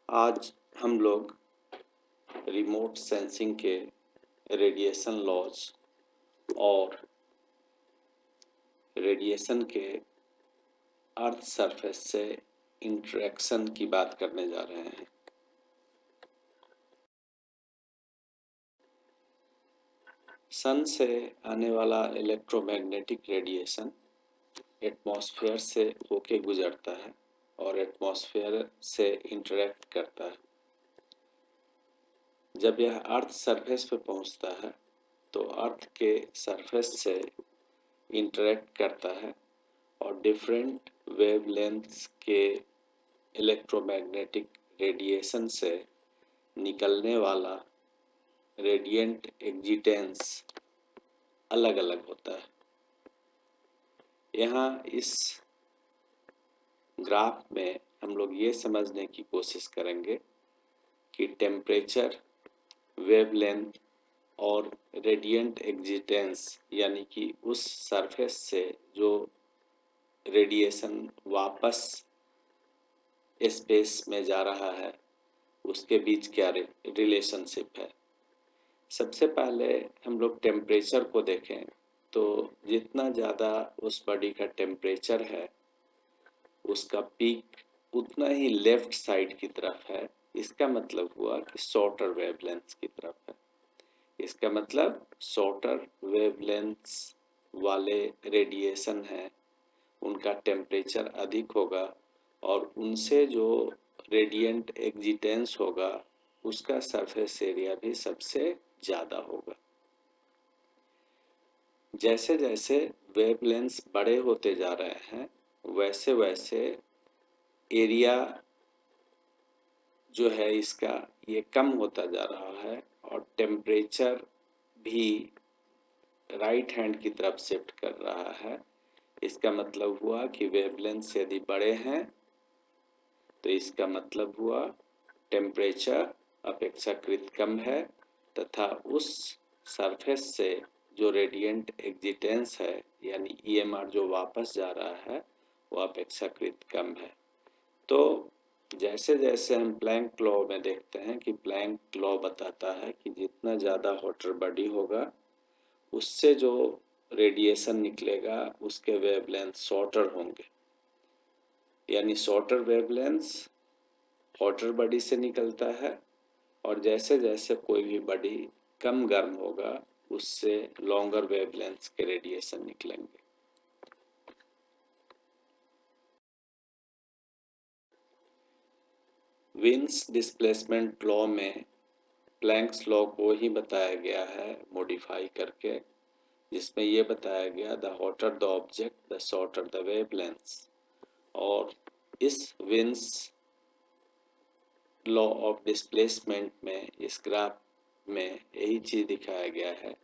आज हम लोग रिमोट सेंसिंग के रेडिएशन लॉज और रेडिएशन के अर्थ सरफेस से इंटरेक्शन की बात करने जा रहे हैं। सन से आने वाला इलेक्ट्रोमैग्नेटिक रेडिएशन एटमॉस्फेयर से होके गुजरता है और एटमॉस्फेयर से इंटरेक्ट करता है। जब यह अर्थ सरफेस पे पहुंचता है तो अर्थ के सरफेस से इंटरेक्ट करता है और डिफरेंट वेवलेंथ्स के इलेक्ट्रोमैग्नेटिक रेडिएशन से निकलने वाला रेडिएंट एक्जिटेंस अलग अलग होता है। यहाँ इस ग्राफ में हम लोग ये समझने की कोशिश करेंगे कि टेम्परेचर, वेवलेंथ और रेडिएंट एक्जिटेंस यानी कि उस सरफेस से जो रेडिएशन वापस स्पेस में जा रहा है उसके बीच क्या रिलेशनशिप है। सबसे पहले हम लोग टेम्परेचर को देखें तो जितना ज़्यादा उस बॉडी का टेम्परेचर है उसका पीक उतना ही लेफ्ट साइड की तरफ है। इसका मतलब हुआ कि शॉर्टर वेवलेंथ की तरफ है। इसका मतलब शॉर्टर वेवलेंथ्स वाले रेडिएशन है उनका टेम्परेचर अधिक होगा और उनसे जो रेडिएंट एक्जिटेंस होगा उसका सरफेस एरिया भी सबसे ज़्यादा होगा। जैसे जैसे वेवलेंथ्स बड़े होते जा रहे हैं वैसे वैसे एरिया जो है इसका ये कम होता जा रहा है और टेम्परेचर भी राइट हैंड की तरफ शिफ्ट कर रहा है। इसका मतलब हुआ कि वेवलेंथ्स यदि बड़े हैं तो इसका मतलब हुआ टेम्परेचर अपेक्षाकृत कम है तथा उस सरफेस से जो रेडिएंट एक्जिटेंस है यानी ईएमआर जो वापस जा रहा है वो अपेक्षाकृत कम है। तो जैसे जैसे हम प्लैंक लॉ में देखते हैं कि प्लैंक लॉ बताता है कि जितना ज़्यादा हॉटर बॉडी होगा उससे जो रेडिएशन निकलेगा उसके वेवलेंथ शॉर्टर होंगे, यानी शॉर्टर वेवलेंथ हॉटर बॉडी से निकलता है और जैसे जैसे कोई भी बॉडी कम गर्म होगा उससे लॉन्गर वेवलेंथ के रेडिएशन निकलेंगे। विन्स डिस्प्लेसमेंट लॉ में प्लैंक्स लॉ को ही बताया गया है मॉडिफाई करके, जिसमें ये बताया गया the hotter the object the shorter the wavelength. और इस विन्स लॉ ऑफ डिस्प्लेसमेंट में इस ग्राफ में यही चीज दिखाया गया है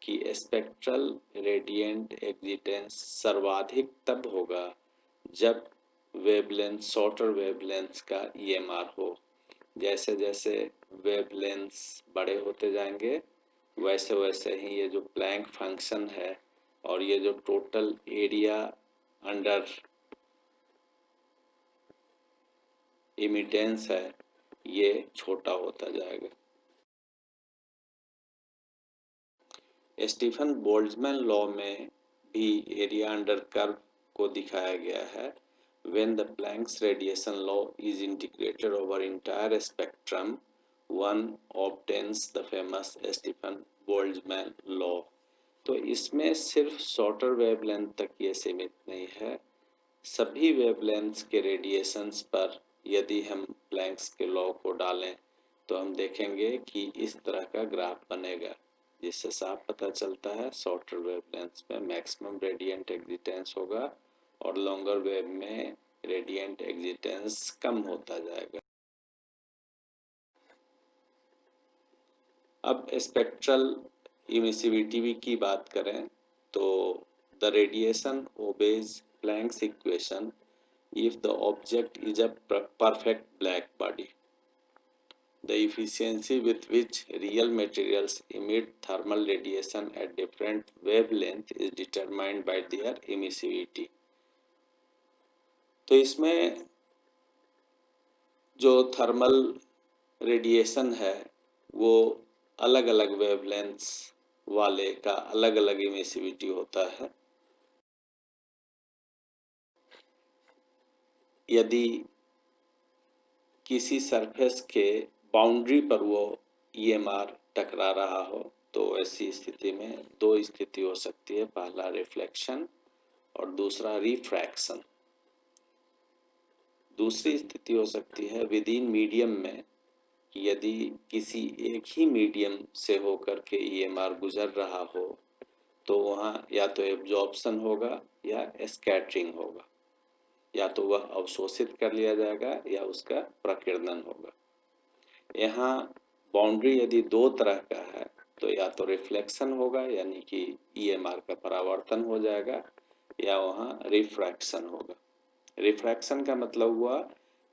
कि स्पेक्ट्रल रेडिएंट एक्जिटेंस सर्वाधिक तब होगा जब वेवलेंथ शॉर्टर वेवलेंथ का ईएमआर हो। जैसे जैसे वेवलेंथ्स बड़े होते जाएंगे वैसे वैसे ही ये जो प्लैंक फंक्शन है और ये जो टोटल एरिया अंडर इमिटेंस है ये छोटा होता जाएगा। स्टीफन बोल्ट्जमैन लॉ में भी एरिया अंडर कर्व को दिखाया गया है। When the Planck's radiation law is integrated over entire spectrum, one obtains the famous Stefan Boltzmann law। तो इसमें सिर्फ शॉर्टर वेवलेंथ तक ये सीमित नहीं है, सभी वेवलेंथ्स के रेडिएशंस पर यदि हम प्लैंक्स के लॉ को डालें तो हम देखेंगे कि इस तरह का ग्राफ बनेगा, जिससे साफ पता चलता है शॉर्टर वेवलेंथ्स में मैक्सिमम रेडिएंट एक्जिटेंस होगा और लॉन्गर वेव में रेडिएंट एक्जिटेंस कम होता जाएगा। अब स्पेक्ट्रल इमिसिविटी की बात करें तो the radiation obeys Planck's equation if the object is a perfect black body. The efficiency with which real materials emit thermal radiation at different wavelength is determined by their emissivity। तो इसमें जो thermal radiation है वो अलग अलग wavelengths वाले का अलग अलग इमिसिविटी होता है। यदि किसी सरफेस के बाउंड्री पर वो ईएमआर टकरा रहा हो तो ऐसी स्थिति में दो स्थिति हो सकती है, पहला रिफ्लेक्शन और दूसरा रिफ्रैक्शन। दूसरी स्थिति हो सकती है विद इन मीडियम में, यदि किसी एक ही मीडियम से होकर के ईएमआर गुजर रहा हो तो वहाँ या तो एब्जॉर्प्शन होगा या स्कैटरिंग होगा, या तो वह अवशोषित कर लिया जाएगा या उसका प्रकीर्णन होगा। यहाँ बाउंड्री यदि दो तरह का है तो या तो रिफ्लेक्शन होगा यानी कि ईएमआर का परावर्तन हो जाएगा, या वहाँ रिफ्रैक्शन होगा। रिफ्रैक्शन का मतलब हुआ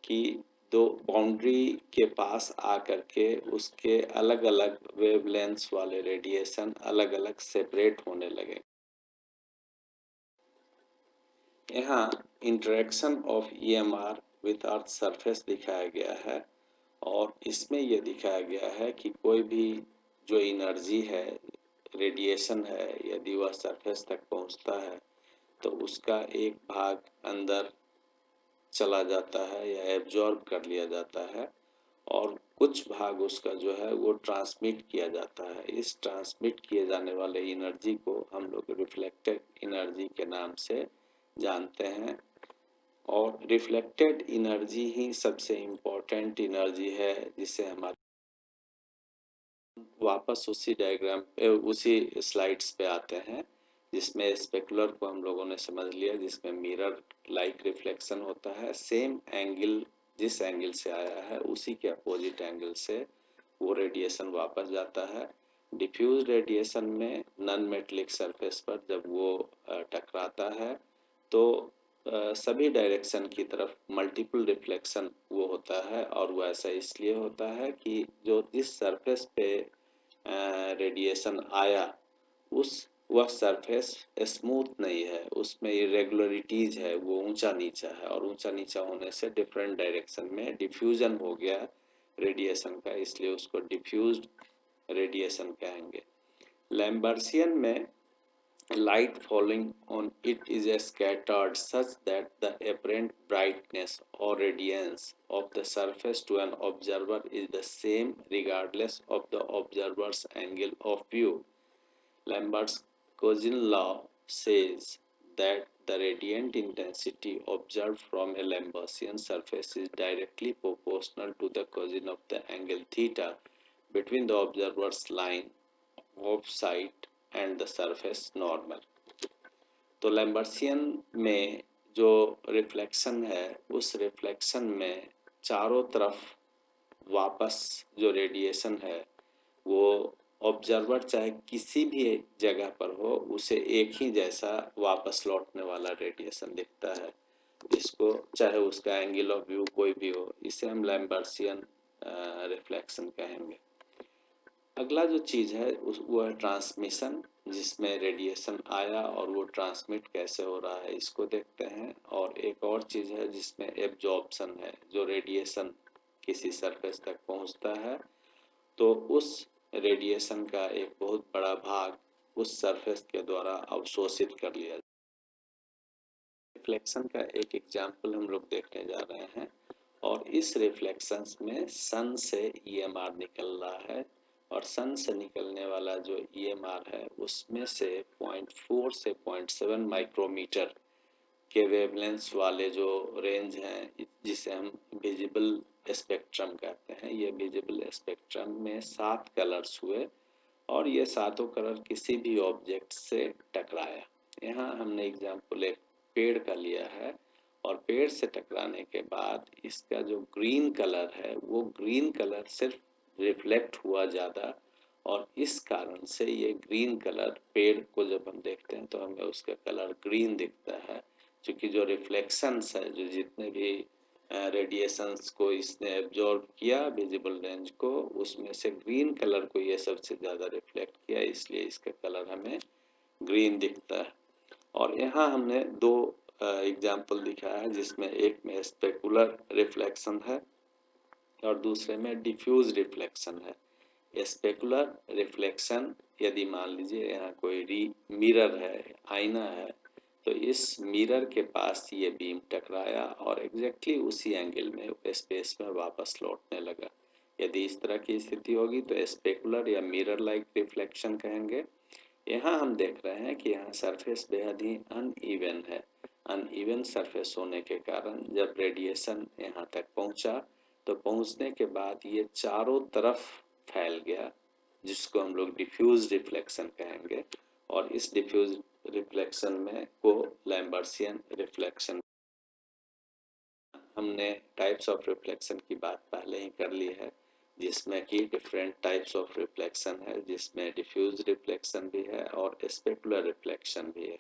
कि दो बाउंड्री के पास आकर के उसके अलग अलग वेवलेंथ्स वाले रेडिएशन अलग अलग सेपरेट होने लगे। यहाँ interaction of EMR with earth surface दिखाया गया है और इसमें यह दिखाया गया है कि कोई भी जो एनर्जी है, रेडिएशन है, यदि वह सरफेस तक पहुंचता है तो उसका एक भाग अंदर चला जाता है या एब्जॉर्ब कर लिया जाता है और कुछ भाग उसका जो है वो ट्रांसमिट किया जाता है। इस ट्रांसमिट किए जाने वाले एनर्जी को हम लोग रिफ्लेक्टेड एनर्जी के नाम से जानते हैं और रिफ्लेक्टेड एनर्जी ही सबसे इम्पोर्टेंट एनर्जी है जिसे हमारे वापस उसी डायग्राम पे उसी स्लाइड्स पे आते हैं जिसमें स्पेकुलर को हम लोगों ने समझ लिया, जिसमें मिरर लाइक रिफ्लेक्शन होता है। सेम एंगल जिस एंगल से आया है उसी के अपोजिट एंगल से वो रेडिएशन वापस जाता है। डिफ्यूज रेडिएशन में नॉन मेटेलिक सरफेस पर जब वो टकराता है तो सभी डायरेक्शन की तरफ मल्टीपल रिफ्लेक्शन वो होता है और वो ऐसा इसलिए होता है कि जो जिस सरफेस पे रेडिएशन आया वह सरफेस स्मूथ नहीं है, उसमें इरेगुलरिटीज है, वो ऊंचा नीचा है और ऊंचा नीचा होने से डिफरेंट डायरेक्शन में डिफ्यूजन हो गया रेडिएशन का, इसलिए उसको डिफ्यूज्ड रेडिएशन कहेंगे। लैम्बर्सियन में light falling on it is scattered such that the apparent brightness or radiance of the surface to an observer is the same regardless of the observer's angle of view. Lambert's Cousin law says that the radiant intensity observed from a Lambertian surface is directly proportional to the cosine of the angle theta between the observer's line of sight and the surface normal. तो लैम्बर्सियन में जो reflection है उस reflection में चारों तरफ वापस जो रेडिएशन है वो ऑब्जर्वर चाहे किसी भी जगह पर हो उसे एक ही जैसा वापस लौटने वाला रेडिएशन दिखता है, जिसको चाहे उसका एंगल ऑफ व्यू कोई भी हो, इसे हम लैम्बर्सियन रिफ्लेक्शन कहेंगे। अगला जो चीज़ है वो है ट्रांसमिशन, जिसमें रेडिएशन आया और वो ट्रांसमिट कैसे हो रहा है इसको देखते हैं। और एक और चीज़ है जिसमें एब्जॉर्प्शन है, जो रेडिएशन किसी सरफेस तक पहुंचता है तो उस रेडिएशन का एक बहुत बड़ा भाग उस सरफेस के द्वारा अवशोषित कर लिया जाता है। रिफ्लेक्शन का एक एग्जाम्पल हम लोग देखने जा रहे हैं और इस रिफ्लेक्शंस में सन से ईएमआर निकल रहा है और सन से निकलने वाला जो ईएमआर है उसमें से 0.4 से 0.7 माइक्रोमीटर के वेवलेंथ वाले जो रेंज हैं जिसे हम विजिबल स्पेक्ट्रम कहते हैं, ये विजिबल स्पेक्ट्रम में 7 कलर्स हुए और ये सातों कलर किसी भी ऑब्जेक्ट से टकराया। यहाँ हमने एग्जाम्पल एक पेड़ का लिया है और पेड़ से टकराने के बाद इसका जो ग्रीन कलर है वो ग्रीन कलर सिर्फ रिफ्लेक्ट हुआ ज़्यादा और इस कारण से ये ग्रीन कलर पेड़ को जब हम देखते हैं तो हमें उसका कलर ग्रीन दिखता है, क्योंकि जो रिफ्लेक्शंस है, जो जितने भी रेडिएशंस को इसने एब्जॉर्ब किया विजिबल रेंज को, उसमें से ग्रीन कलर को ये सबसे ज़्यादा रिफ्लेक्ट किया, इसलिए इसका कलर हमें ग्रीन दिखता है। और यहाँ हमने दो एग्जाम्पल दिखाया है जिसमें एक में स्पेकुलर रिफ्लेक्शन है और दूसरे में डिफ्यूज रिफ्लेक्शन है। स्पेकुलर रिफ्लेक्शन, यदि मान लीजिए यहाँ कोई मिरर है, आईना है, तो इस मिरर के पास ये बीम टकराया और एग्जैक्टली उसी एंगल में स्पेस में वापस लौटने लगा। यदि इस तरह की स्थिति होगी तो स्पेकुलर या मिरर लाइक रिफ्लेक्शन कहेंगे। यहाँ हम देख रहे हैं कि यहाँ सरफेस बेहद ही अनइवन है। अनइवन सरफेस होने के कारण जब रेडिएशन यहाँ तक पहुँचा तो पहुँचने के बाद ये चारों तरफ फैल गया, जिसको हम लोग डिफ्यूज रिफ्लेक्शन कहेंगे। और इस डिफ्यूज रिफ्लेक्शन में को लैम्बर्सियन रिफ्लेक्शन, हमने टाइप्स ऑफ रिफ्लेक्शन की बात पहले ही कर ली है, जिसमें कि डिफरेंट टाइप्स ऑफ रिफ्लेक्शन है, जिसमें डिफ्यूज रिफ्लेक्शन भी है और स्पेकुलर रिफ्लेक्शन भी है।